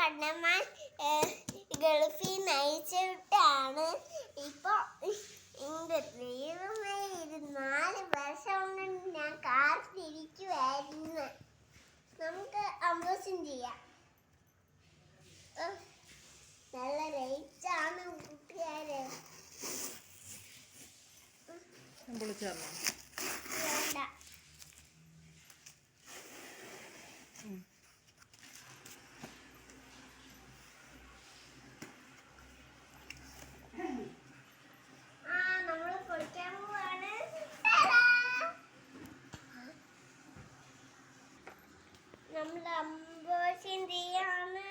കണ്ണന്മാർ ഗൾഫിൽ നയിച്ചിട്ടാണ് ഇപ്പൊ എന്റെ ദൈവമേ, ഇത് 4 വർഷം കൊണ്ട് ഞാൻ കാത്തിരിക്കുവായിരുന്നു. നമുക്ക് അമ്പസം ചെയ്യാം. നല്ല റേറ്റാണ് കൂട്ടുകാരെ. വേണ്ട. നമ്മള് പൊളിക്കാൻ പോവാണ്. നമ്മൾ അമ്പസം ചെയ്യാണ്.